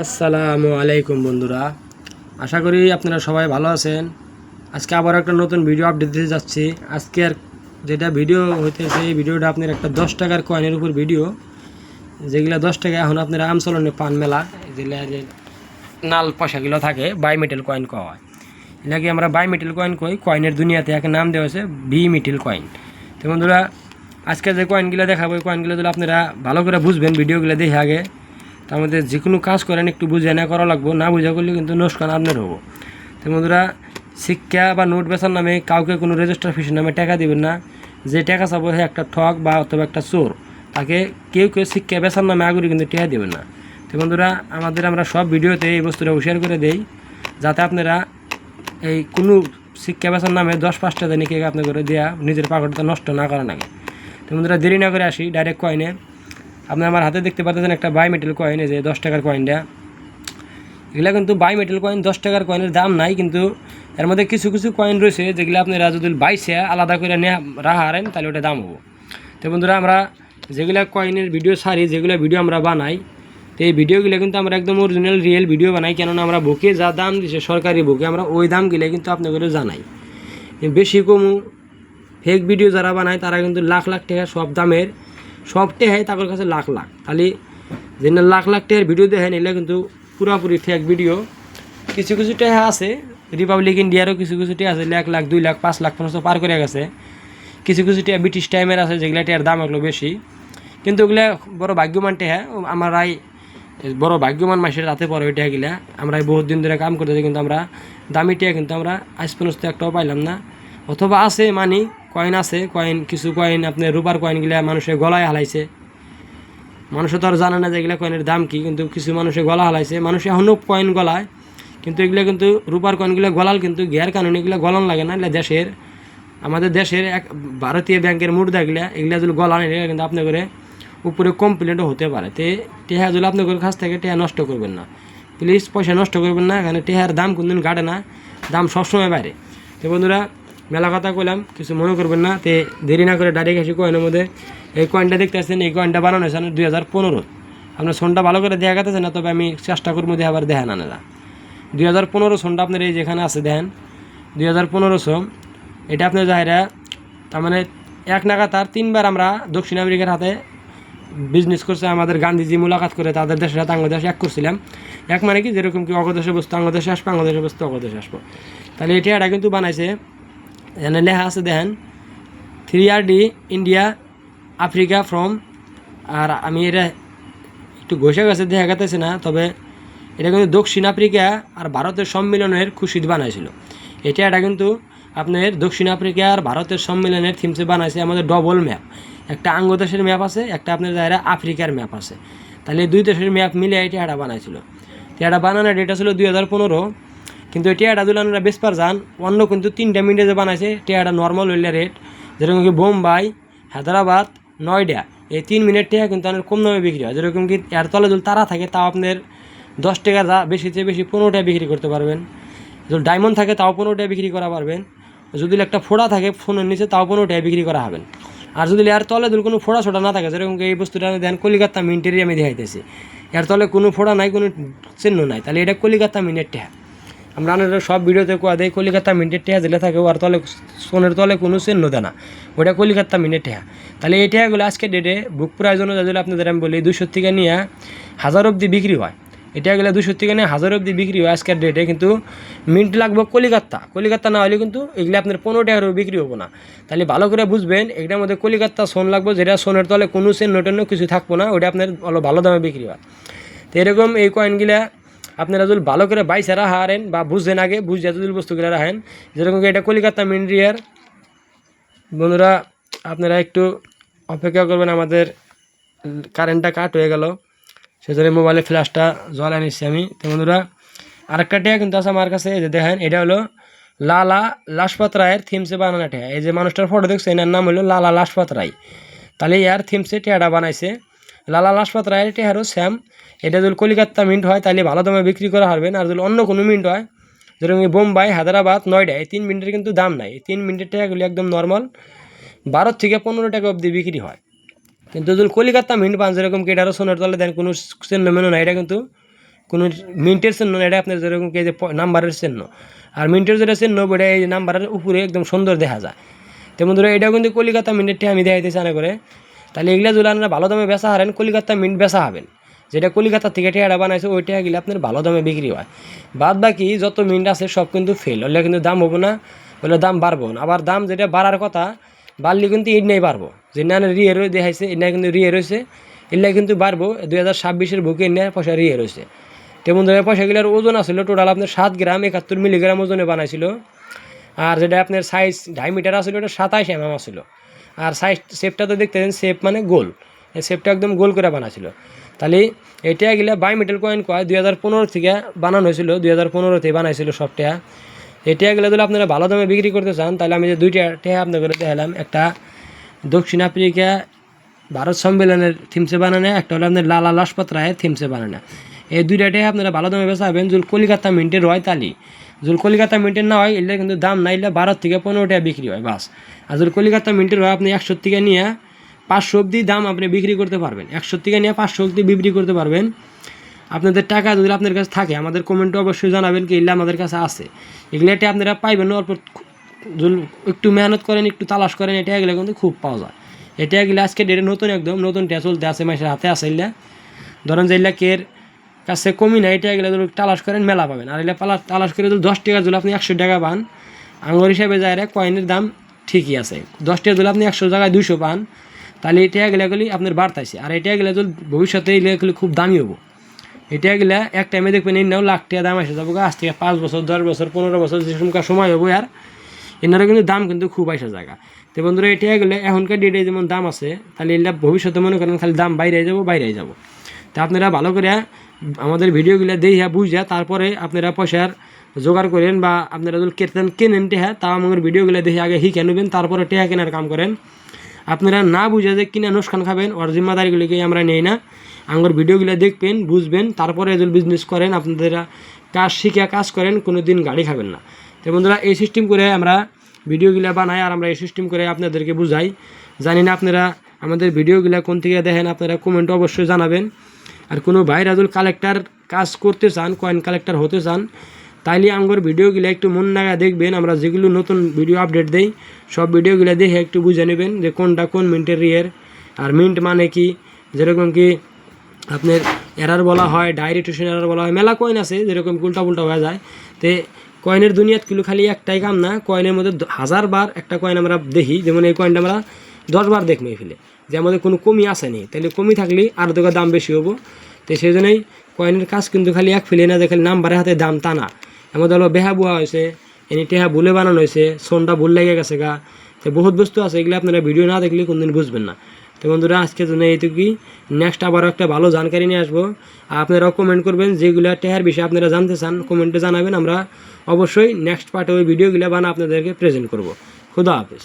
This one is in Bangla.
আসসালামু আলাইকুম বন্ধুরা, আশা করি আপনারা সবাই ভালো আছেন। আজকে আবার একটা নতুন ভিডিও আপডেট দিতে যাচ্ছি। আজকের যেটা ভিডিও হইতেছে এই ভিডিওটা আপনার একটা 10 টাকার কয়েনের উপর ভিডিও, যেগুলো 10 টাকা এখন আপনারা আমচলনে পান মেলা, যেগুলো যে নাল পয়সাগুলো থাকে বাইমেটাল কয়েন কওয়া হয়। এটাকে আমরা বাইমেটাল কয়েন কই। কয়েনের দুনিয়াতে এক নাম দেওয়া হয়েছে বি মেটাল কয়েন। তো বন্ধুরা, আজকে যে কয়েনগুলো দেখাবো ওই কয়েনগুলো যদি আপনারা ভালো করে বুঝবেন, ভিডিওগুলো দেখে আগে, তার মধ্যে যে কোনো কাজ করেন একটু বুঝে না করা লাগবো, না বুঝা করলে কিন্তু নোসকান আপনার হবো। তো বন্ধুরা, শিক্ষা বা নোট বেচার নামে কাউকে কোনো রেজিস্টার ফিসের নামে টাকা দিবেন না। যে টাকা চাবো সে একটা ঠক বা অথবা একটা চোর, তাকে কেউ শিক্ষা বেচার নামে আগুরি কিন্তু টাকা দেবেন না। তো বন্ধুরা, আমরা সব ভিডিওতে এই বস্তুটা হুশিয়ার করে দেই, যাতে আপনারা এই কোনো শিক্ষা বেচার নামে 10-5 টাকা নিয়ে আপনার করে দেওয়া নিজের পাকড়টা নষ্ট না করা লাগে। তো বন্ধুরা, দেরি না করে আসি ডাইরেক্ট কয়েনে। আপনি আমার হাতে দেখতে পাচ্ছেন একটা বাইমেটাল কয়েন, এই যে 10 টাকার কয়েনটা। এগুলো কিন্তু বাইমেটাল কয়েন, 10 টাকার কয়েনের দাম নাই, কিন্তু এর মধ্যে কিছু কিছু কয়েন রয়েছে যেগুলো আপনারা যদি বাইসে আলাদা করে নিয়ে রাখা হারেন তাহলে ওটা দাম হবো। তো বন্ধুরা, আমরা যেগুলো কয়েনের ভিডিও ছাড়ি, যেগুলো ভিডিও আমরা বানাই, তো এই ভিডিওগুলো কিন্তু আমরা একদম অরিজিনাল রিয়েল ভিডিও বানাই। কেননা আমরা বুকে যা দাম দিচ্ছে সরকারি বুকে, আমরা ওই দামগুলো কিন্তু আপনাদের জানাই। বেশি কমু ফেক ভিডিও যারা বানায় তারা কিন্তু লাখ লাখ টাকা সব দামের, সব টেহাই তাদের কাছে লাখ লাখ, খালি যে লাখ লাখ টাকার ভিডিও দেখেন এগুলো কিন্তু পুরোপুরি ফেক ভিডিও। কিছু কিছু টেহা আছে, রিপাবলিক ইন্ডিয়ারও কিছু কিছু টেহা আছে 1 লাখ 2 লাখ 5 লাখ পর্যন্ত পার করে গেছে। কিছু কিছু টেহা ব্রিটিশ টাইমের আছে যেগুলো টেহার দাম এগুলো বেশি, কিন্তু ওগুলো বড় ভাগ্যমান টেহা। আমরাই বড় ভাগ্যমান মাসের রাতে পরে ওই টেহাগুলা আমরা বহুত দিন ধরে কাম করতেছি, কিন্তু আমরা দামি টেহা কিন্তু আমরা আজ পর্যন্ত একটাও পাইলাম না। অথবা আছে মানি কয়েন আছে, কয়েন কিছু কয়েন আপনার রূপার কয়েনগুলা মানুষের গলায় হালাইছে। মানুষও তো আর জানে না যে এগুলো কয়েনের দাম কী, কিন্তু কিছু মানুষের গলা হালাইছে। মানুষ এখনও কয়েন গলায়, কিন্তু এগুলো কিন্তু রূপার কয়েনগুলো গলাল, কিন্তু গ্যার কানুন এগুলো গলান লাগে না। এগুলো দেশের, আমাদের দেশের এক ভারতীয় ব্যাংকের মুদ্রাগুলা, এগুলো যদি গলান এগুলো কিন্তু আপনার করে উপরে কমপ্লেনও হতে পারে। তো টেহা যদি আপনার কাছ থেকে টেহা নষ্ট করবেন না, প্লিজ পয়সা নষ্ট করবেন না। এখানে টেহার দাম কোনদিন ঘাটে না, দাম সবসময় বাইরে। তো বন্ধুরা, মেলা কথা কইলাম, কিছু মনে করবেন না। তে দেরি না করে ডাইরেক্ট আসি কয়েনের মধ্যে। এই কয়েনটা দেখতে আসছেন, এই কয়েনটা বানানো হয়েছে 2015। আপনার সোনটা ভালো করে দেখা গেছে না, তবে আমি চেষ্টা করবো দেখাবার দেখা না না 2015 সোনটা আপনার এই যেখানে আছে দেখেন 2015 এটা আপনার যাহেরা, তার মানে এক নাগা তার 3বার আমরা দক্ষিণ আমেরিকার হাতে বিজনেস করছে। আমাদের গান্ধীজি মুলাকাত করে তাদের দেশের সাথে বাংলাদেশ এক করছিলাম। এক মানে কি, যেরকম কি অগদেশে বস্তু বাংলাদেশে আসবো, বাংলাদেশে বস্তু অগদেশে আসবো। তাহলে এটা কিন্তু বানাইছে, এখানে লেখা আছে দেখেন 3RD ইন্ডিয়া আফ্রিকা ফ্রম। আর আমি এটা একটু ঘষে গেছে দেখা গেতেছে না, তবে এটা কিন্তু দক্ষিণ আফ্রিকা আর ভারতের সম্মিলনের খুশিতে বানাইছিল। এটা কিন্তু আপনার দক্ষিণ আফ্রিকা আর ভারতের সম্মিলনের থিমসে বানাইছে। আমাদের ডবল ম্যাপ, একটা আঙ্গদেশের ম্যাপ আছে, একটা আপনার যারা আফ্রিকার ম্যাপ আছে। তাহলে 2 দেশের ম্যাপ মিলে এটা বানাইছিল। তো এটা বানানোর ডেটা ছিল 2015, কিন্তু টিয়াটা যদি আপনারা বেসপার যান অন্য কিন্তু 3টা মিনিটে যে বানাইছে টিয়াটা নর্মাল হইলে রেট, যেরকম কি বোম্বাই, হায়দ্রাবাদ, নয়ডা, এই 3 মিনিট টিয়া কিন্তু আপনার কম দামে বিক্রি হয়। যেরকম কি এর তলে যদি তারা থাকে তাও আপনার 10 টাকা, যা বেশি চেয়ে বেশি 15 টাকা বিক্রি করতে পারবেন। যদি ডায়মন্ড থাকে তাও 15 টাকা বিক্রি করা পারবেন। যদি একটা ফোড়া থাকে ফোনের নিচে তাও 15 টাকা বিক্রি করা হবেন। আর যদি এর তলে যদি কোনো ফোড়া ছোটা না থাকে, যেরকম কি এই বস্তুটা দেন কলিকাতা মিন্টেরই আমি দেখাইতেছি, এর তলে কোনো ফোড়া নাই, কোনো চিহ্ন নাই, তাহলে এটা কলিকাতা মিন্টের টেহা। আমরা সব ভিডিওতে কোয়া দেয় কলিকাতা মিনিটের টেহা দিলে থাকে, আর তলে সোনের তলে কোনো চিহ্ন দেয় না, ওটা কলিকাতা মিনিটের টেহা। তাহলে এই টেহাগুলো আজকে ডেটে বুক প্রাইজনও যদি আপনাদের আমি বলি 200 থেকে নিয়ে 1000 অব্দি বিক্রি হয়। এটাগুলো 200 থেকে নিয়ে 1000 অব্দি বিক্রি হয় আজকের ডেটে, কিন্তু মিন্ট লাগবে কলিকাতা না হলে কিন্তু এগুলো আপনার 15 টাকারও বিক্রি হবো না। তাহলে ভালো করে বুঝবেন, এটার মধ্যে কলিকাতা সোন লাগবে, যেটা সোনের তলে কোনো চিহ্ন টেন্ন কিছু থাকবো না, ওটা আপনার ভালো দামে বিক্রি হয়। তো এরকম এই কয়েনগুলা আপনারা যদি ভালো করে বাইসে রাখেন বা বুঝছেন আগে বুঝে যদি বস্তুগুলো রাখেন, যেরকম এটা কলিকাতা মিন্ডিয়ার। বন্ধুরা, আপনারা একটু অপেক্ষা করবেন, আমাদের কারেন্টটা কাট হয়ে গেল, সেজন্য মোবাইলে ফ্ল্যাশটা জ্বালা নিচ্ছি আমি। তো বন্ধুরা, আরেকটা টেয়া কিন্তু আছে আমার কাছে, এই যে দেখেন এটা হলো লালা লাজপত রায়ের থিমসে বানানো টেয়া। এই যে মানুষটার ফটো দেখছে এনার নাম হলো লালা লাজপত রায়। তাহলে ইয়ার থিমসে টেয়াটা বানাইছে লালা লাজপত রায়ের টেহারও স্যাম। এটা যদি কলিকাতা মিন্ট হয় তাহলে ভালো দামে বিক্রি করা পারবেন। আর যদি অন্য কোনো মিন্ট হয়, যেরকম বোম্বাই, হায়দ্রাবাদ, নয়ডা, এই 3 মিনিটের কিন্তু দাম নাই। এই 3 মিনিটের টাকাগুলি একদম নর্মাল 12 থেকে 15 টাকা অবধি বিক্রি হয়। কিন্তু যদি কলিকাতা মিন্ট পান, যেরকম কি এটারও সোনার তলে দেন কোনো চিহ্ন মেনো নাই, এটা কিন্তু কোনো মিনিটের চিহ্ন এটা আপনার যেরকম কি যে নাম্বারের চিহ্ন, আর মিনিটের যেটা চিহ্ন ওটা এই নাম্বারের উপরে একদম সুন্দর দেখা যায়। তো বন্ধুরা এটাও কিন্তু কলিকাতা মিনিটটি আমি দেখাইতে চাই না করে, তাহলে এগুলো যদি আপনারা ভালো দামে বেচা হারেন কলিকাতা মিন্ট বেচা হবেন, যেটা কলিকাতা থেকে টেহাটা বানাইছে ওই টেহাগুলো আপনার ভালো দামে বিক্রি হয়। বাদ বাকি যত মিন্ট আছে সব কিন্তু ফেল, ওগুলো কিন্তু দাম হবো না, ওগুলো দাম বাড়বো না। আবার দাম যেটা বাড়ার কথা বাড়লে কিন্তু এটাই বাড়বো, যে না রিয়ে দেখাইছে এটা কিন্তু রিয়ে রয়েছে, এগুলো কিন্তু বাড়বো। 2026-এর বুকে এনে পয়সা রিয়ে রয়েছে। তো বন্ধুরা পয়সাগুলোর ওজন আসলে টোটাল আপনার 7 গ্রাম 71 মিলিগ্রাম ওজনে বানাইছিল। আর যেটা আপনার সাইজ 2.5 মিটার আসলে ওটা 27 mm আসছিল। আর সাইজ শেপটা তো দেখতেছেন, শেপ মানে গোল, এই শেপটা একদম গোল করে বানাছিল। তাহলে এটা গেলে বায়োমেটাল কয়েন কয় 2015 থেকে বানানো হয়েছিল, 2015-তে বানাইছিল সবটা। এটা গেলে যদি আপনারা ভালো দামে বিক্রি করতে চান তাহলে আমি যে দুইটা টেহা আপনাদের দেখালাম, একটা দক্ষিণ আফ্রিকা ভারত সম্মেলনের থিমসে বানানো, একটা হলো আপনার লালা লাজপত রায়ের থিমসে বানানো। এই দুইটা টেহা আপনারা ভালো দামে বেচা হবেন। যদি কলিকাতা মিন্টের হয় তালি, যদি কলিকাতা মিন্টের না হয় এলে কিন্তু দাম না, এলে 12 থেকে 15 টাকা বিক্রি হয় বাস। আর যদি কলিকাতা মিন্টের হয় আপনি 100 থেকে নিয়ে 500 অব্দি দাম আপনি বিক্রি করতে পারবেন, 100 থেকে নিয়ে 500 অব্দি বিক্রি করতে পারবেন। আপনাদের টাকা যদি আপনার কাছে থাকে আমাদের কমেন্টে অবশ্যই জানাবেন কি এগুলো আমাদের কাছে আছে। এগুলোটা আপনারা পাইবেন অল্প, একটু মেহনত করেন, একটু তালাশ করেন, এটা এগুলো কিন্তু খুব পাওয়া যায়। এটা এগুলো আজকে ডেটে নতুন একদম নতুন টিয়া চলতে আছে, মাসের হাতে আছে। এগুলা ধরেন যে এগুলা কের কাছে কমি না, এটা এগুলো যদি তালাশ করেন মেলা পাবেন। আর এগুলো তালাশ করে যদি 10 টাকা যদি আপনি 100 টাকা পান, আঙুর হিসাবে যায় কয়েনের দাম ঠিকই আছে। 10 টাকা যদি আপনি 100 জায়গায় 200 পান, তাহলে এটা এগুলোগুলি আপনার বাড়তাইছে। আর এটা এগুলো যদি ভবিষ্যতে এগুলো খুব দামি হবো। এটা এগুলা এক টাইমে দেখবেন এই নাও লাখ টাকা দাম আসে যাবো, আজ থেকে 5 বছর 10 বছর 15 বছর যে সময় হবো আর এনারা কিন্তু দাম কিন্তু খুব আসা জায়গা। তো বন্ধুরা এটা এগুলো এখনকার ডেটে যেমন দাম আছে, তাহলে এগুলা ভবিষ্যতে মনে করেন খালি দাম বাইরে যাবো। তা আপনারা ভালো করে আমাদের ভিডিওগুলো দেখিয়া বুঝা তারপরে আপনারা পয়সার জোগাড় করেন, বা আপনারা যদি কেনেন টেহা তা আমাদের ভিডিওগুলো দেখে আগে শিখে নেবেন, তারপরে টেহা কেনার কাম করেন। আপনারা না বুঝে যে কিনা নুকসান খাবেন ওর জিম্মাদারিগুলিকে আমরা নেই না। আমার ভিডিওগুলো দেখবেন, বুঝবেন, তারপরে যদি বিজনেস করেন আপনারা কাজ শিখে কাজ করেন, কোনো দিন গাড়ি খাবেন না। তো বন্ধুরা এই সিস্টেম করে আমরা ভিডিওগুলো বানাই, আর আমরা এই সিস্টেম করে আপনাদেরকে বুঝাই। জানি না আপনারা আমাদের ভিডিওগুলো কোন থেকে দেখেন, আপনারা কমেন্ট অবশ্যই জানাবেন। আর কোনো ভাইরা যদি কালেক্টর কাজ করতে চান, কয়েন কালেক্টর হতে চান, তাইলে আমার ভিডিওগুলো একটু মন লাগা দেখবেন। আমরা যেগুলো নতুন ভিডিও আপডেট দেই সব ভিডিওগুলো দেখে একটু বুঝে নেবেন যে কোনটা কোন মিন্টের রিয়ের। আর মিন্ট মানে কি, যেরকম কি আপনার এরার বলা হয়, ডাইরেক্টেশন এরার বলা হয়, মেলা কয়েন আছে যেরকম উল্টা হয়ে যায়। তো কয়েনের দুনিয়াত কিলো খালি একটাই কাম না, কয়েনের মধ্যে 1000 বার একটা কয়েন আমরা দেখি, যেমন এই কয়েনটা আমরা 10 বার দেখি ফেলে যে আমাদের কোনো কমি আসেনি, তাহলে কমি থাকলে আরও তোকে দাম বেশি হবো। তো সেই জন্যই কয়েনের কাজ কিন্তু খালি এক ফেলে না যে খালি নাম্বারের হাতে দাম তা না। আমাদের হলো বেহা বুয়া হয়েছে, এনে টেহা ভুলে বানানো হয়েছে, সোনটা ভুল লেগে গেছে গা, তো বহুত বস্তু আছে, এগুলো আপনারা ভিডিও না দেখলে কোনদিন বুঝবেন না। তো বন্ধুরা আজকের জন্য এইটুকুই, নেক্সট আবারও একটা ভালো জানকারি নিয়ে আসবো। আপনারাও কমেন্ট করবেন যেগুলো টেহার বিষয়ে আপনারা জানতে চান, কমেন্টে জানাবেন, আমরা অবশ্যই নেক্সট পার্টে ওই ভিডিওগুলো বানা আপনাদেরকে প্রেজেন্ট করব। খুদা হাফেজ।